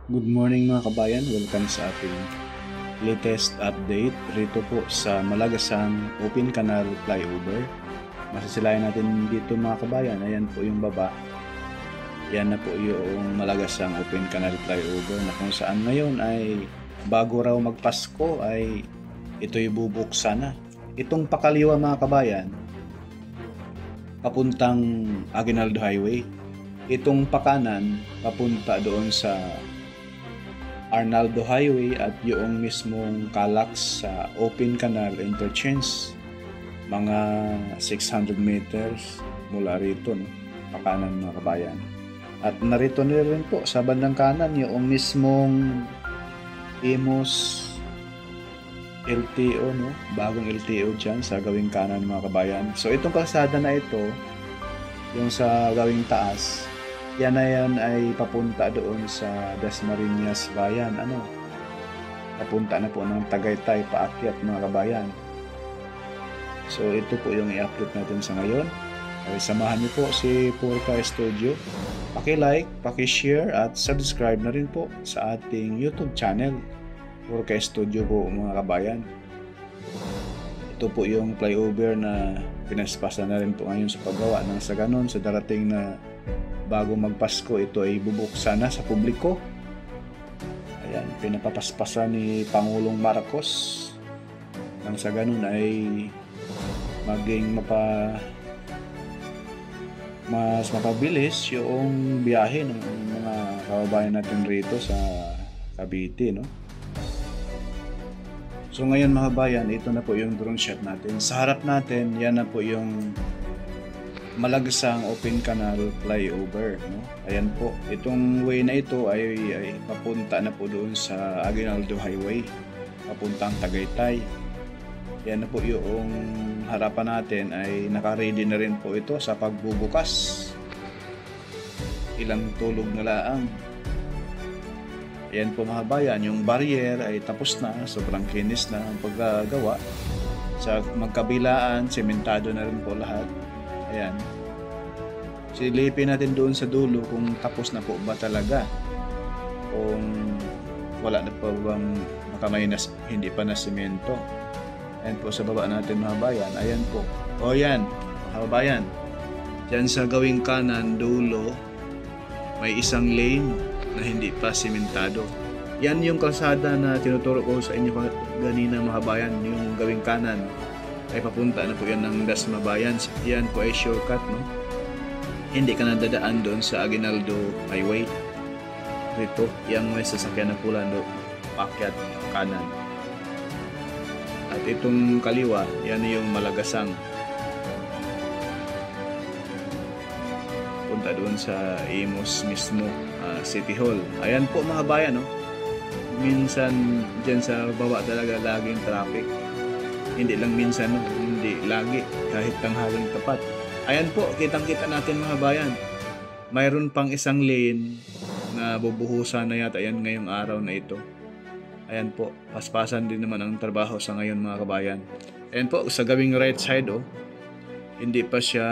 Good morning mga kabayan, welcome sa ating latest update rito po sa Malagasang Open Canal Flyover. Masasilayan natin dito mga kabayan, ayan po yung baba. Yan na po yung Malagasang Open Canal Flyover na kung saan ngayon ay bago raw magpasko ay ito'y bubuksan na. Itong pakaliwa mga kabayan, papuntang Aguinaldo Highway. Itong pakanan, papunta doon sa Arnaldo Highway at yung mismong Calax sa Open Canal Interchange. Mga 600 meters mula rito, no? Pakanan mga kabayan. At narito na rin po sa bandang kanan yung mismong Imus LTO, no? Bagong LTO dyan sa gawing kanan mga kabayan. So itong kalsada na ito, yung sa gawing taas, yan ay papunta doon sa Dasmariñas Bayan. Papunta na po ng Tagaytay paakyat mga kabayan. So ito po yung i-upload natin sa ngayon. Okay, samahan niyo po si Purka Studio. Paki-like, paki-share at subscribe na rin po sa ating YouTube channel. Purka Studio po mga kabayan. Ito po yung flyover na pinaspasan na rin po ngayon sa paggawa ng sa ganon sa darating na bago magpasko, ito ay bubuksan na sa publiko. Ayan, pinapapaspasan ni Pangulong Marcos nang sa ganun ay maging mas mapabilis yung biyahe ng mga kababayan natin rito sa Cavite, no? So ngayon mga kabayan, ito na po yung drone shot natin. Sa harap natin, yan na po yung Malagasang Open Canal Flyover, no? Ayan po, itong way na ito ay papunta na po doon sa Aguinaldo Highway, papuntang Tagaytay. Yan na po yung harapan natin ay naka-ready na rin po ito sa pagbubukas. Ilang tulog na laang. Ayan po mga bayan, yung barrier ay tapos na, sobrang kinis na ang paggagawa. Sa magkabilaan, sementado na rin po lahat. Ayan. Silipin natin doon sa dulo kung tapos na po ba talaga. Kung wala na pa bang makamay na hindi pa na semento. Ayan po sa baba natin mga bayan. Ayan po. O yan, mga bayan. Diyan sa gawing kanan dulo, may isang lane na hindi pa sementado. Yan yung kalsada na tinuturo ko sa inyo ganina mga bayan. Yung gawing kanan ay papunta na po yan ng Dasma Bayan. Yan po ay shortcut, no? Hindi ka na dadaan doon sa Aguinaldo Highway. Dito, yung may sasakyan na pula no, pakyat kanan. At itong kaliwa, yan yung Malagasang. Punta doon sa Imus mismo, City Hall. Ayan po mga bayan, no? Minsan dyan sa baba talaga laging traffic. Hindi lang minsan, no? Hindi lagi, kahit tanghaling tapat. Ayan po, kitang-kita natin mga bayan. Mayroon pang isang lane na bubuhusan na yata yan ngayong araw na ito. Ayan po, paspasan din naman ang trabaho sa ngayon mga kabayan. Ayan po, sa gawing right side, hindi pa siya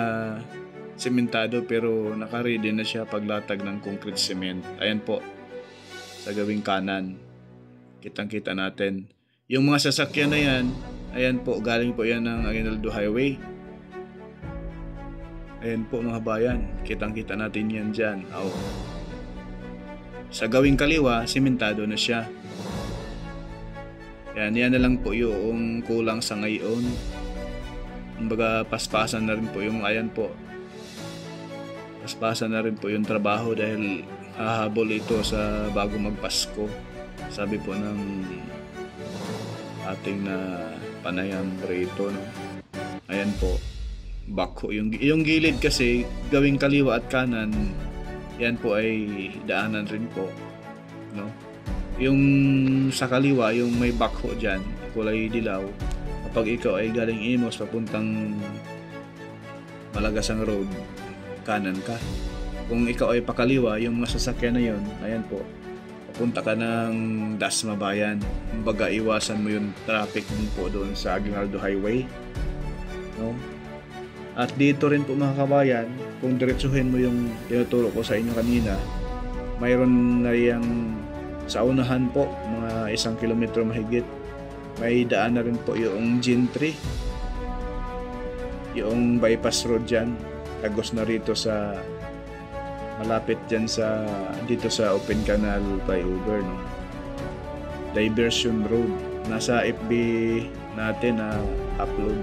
sementado pero naka-ready na siya paglatag ng concrete cement. Ayan po, sa gawing kanan. Kitang-kita natin. Yung mga sasakyan na yan, ayan po, galing po yan ng Aguinaldo Highway. Ayan po mga bayan, kitang-kita natin yan dyan. Sa gawing kaliwa, sementado na siya. Yan na lang po yung kulang sa ngayon. Kumbaga, paspasan na rin po yung, ayan po. Paspasan na rin po yung trabaho dahil hahabol ito sa bago magpasko. Sabi po ng ating na panayam rito, no? Ayan po, bako yung gilid kasi gawing kaliwa at kanan, yan po ay daanan rin po, no? Yung sa kaliwa, yung may bako dyan, kulay dilaw, kapag ikaw ay galing Imus papuntang Malagasang Road, kanan ka. Kung ikaw ay pakaliwa, yung masasakyan na yun, ayan po, papunta ka ng Dasma Bayan. Kumbaga, iwasan mo yung traffic din po doon sa Aguinaldo Highway, no? At dito rin po mga kabayan, kung diretsuhin mo yung tinuturo ko sa inyo kanina, mayroon na yung Sa unahan po, mga 1 kilometro mahigit, may daan na rin po yung Gentry, yung bypass road dyan, tagos na rito sa malapit dyan sa dito sa Open Canal Flyover, no? Diversion Road, nasa FB natin na upload.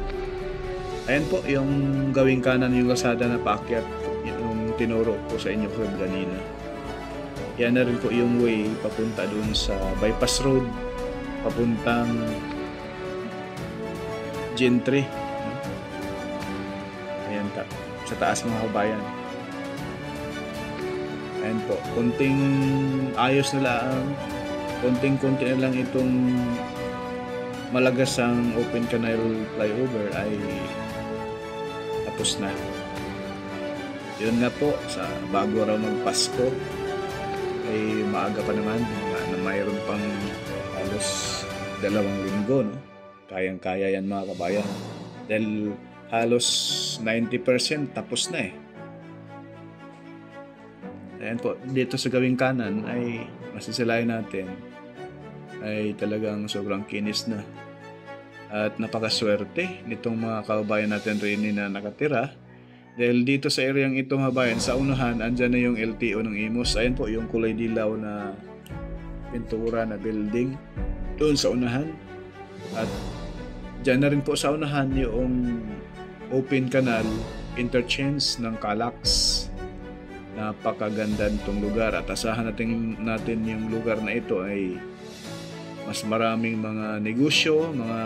Ayan po yung gawing kanan yung Lazada na paakyat, yung tinuro ko sa inyo kanina. Yan na rin po yung way papunta dun sa bypass road papuntang Gentry. Ayan sa taas mga kabayan. Ayan po, konting ayos na lang, konting-konti na lang itong malagasang Open Canal Flyover ay tapos na. Yun nga po, sa bago raw magpasko ay maaga pa naman na mayroon pang halos 2 linggo, no? Kayang-kaya yan mga kabayan. Dahil halos 90% tapos na eh. Ayan po, dito sa gawing kanan ay masisilayan natin ay talagang sobrang kinis na. At napakaswerte nitong mga kababayan natin rin na nakatira. Dahil dito sa areang ito mga bayan, sa unahan, andyan na yung LTO ng Imus. Ayan po yung kulay dilaw na pintura na building doon sa unahan. At dyan na rin po sa unahan yung Open Canal Interchange ng Calax. Napakaganda nitong lugar at asahan natin yung lugar na ito ay mas maraming mga negosyo, mga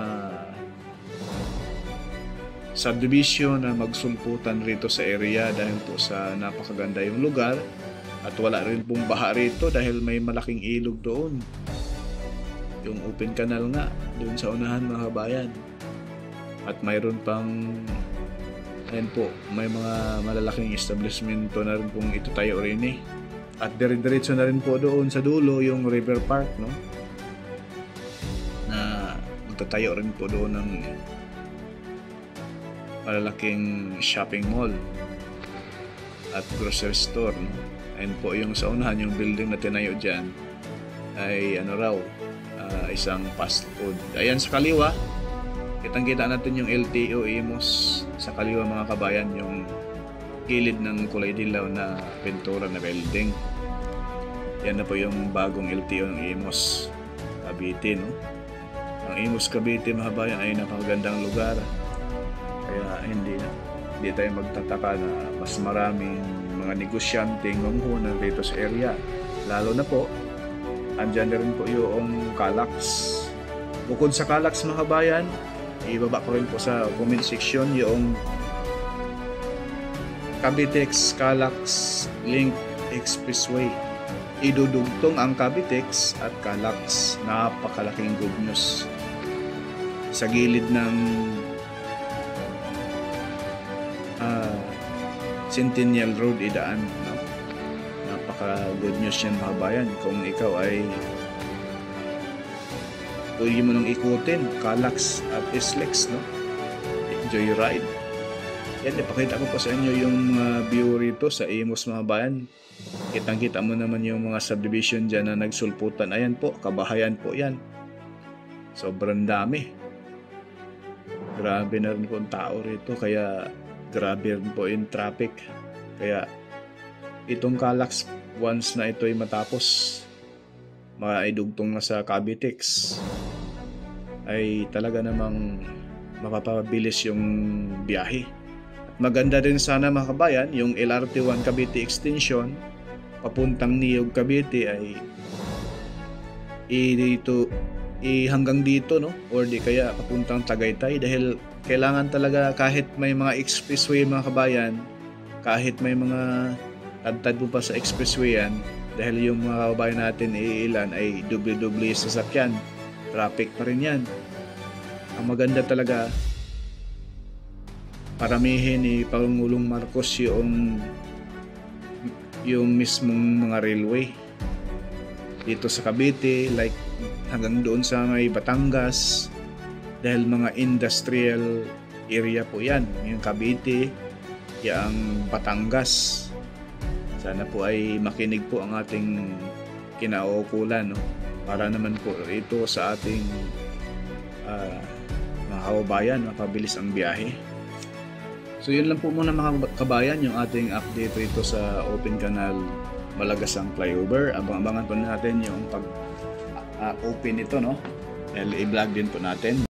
subdivision na magsulputan rito sa area dahil po sa napakaganda yung lugar at wala rin pong baha rito dahil may malaking ilog doon. Yung Open Canal nga doon sa unahan mga kabayan. At mayroon pang ayan po, may mga malalaking establishmento na rin pong ito tayo rin eh. At dire-diretso na rin po doon sa dulo yung River Park, no? Na magtatayo rin po doon ng malalaking shopping mall at grocery store, no? Ayan po yung sa unahan, yung building na tinayo dyan ay ano raw, isang fast food. Ayan sa kaliwa, kitang-kita natin yung LTO Imus sa kaliwa mga kabayan, yung gilid ng kulay dilaw na pintura na building. Yan na po yung bagong LTO ng Imus Cavite, no? Ang Imus Cavite mga kabayan ay napakagandang lugar. Kaya hindi tayo magtataka na mas maraming mga negosyanteng manghunan dito sa area. Lalo na po, andyan na rin po yung Calax. Bukod sa Calax mga kabayan, ibaba ko rin po sa comment section yung Cavitex Calax Link Expressway. Idudugtong ang Cavitex at Calax. Napakalaking good news. Sa gilid ng Centennial Road idaan, no? Napaka good news yan mga bayan. Kung ikaw ay pwede mo nang ikutin Calax at SLEX, no? Enjoy ride. Yan, ipakita ko pa sa inyo yung view rito sa Imus mga bayan. Kitang-kita mo naman yung mga subdivision dyan na nagsulputan. Ayan po, kabahayan po yan. Sobrang dami. Grabe na rin po ang tao rito, kaya grabe rin po yung traffic. Kaya itong Calax, once na ito ay matapos, maidugtong na sa Cavitex, ay talaga namang mapapabilis yung biyahe. At maganda din sana mga kabayan, yung LRT1 Cavite Extension papuntang Niyog Cavite ay hanggang dito, no? Or di kaya papuntang Tagaytay, dahil kailangan talaga kahit may mga expressway mga kabayan, kahit may mga tadtad mo pa sa expressway yan, dahil yung mga kababayan natin ilan ay doble-doble sasakyan, traffic pa rin yan. Ang maganda talaga, paramihin ni Pangulong Marcos yung mismong mga railway dito sa Cavite, like hanggang doon sa may Batangas, dahil mga industrial area po yan, yung Cavite, yung Batangas. Sana po ay makinig po ang ating kinauukulan, no? Para naman po ito sa ating mga kababayan, makabilis ang biyahe. So yun lang po muna mga kabayan, yung ating update rito sa Open Canal Malagasang Flyover. Abang-abangan po natin yung pag-open ito, no? I-vlog din po natin.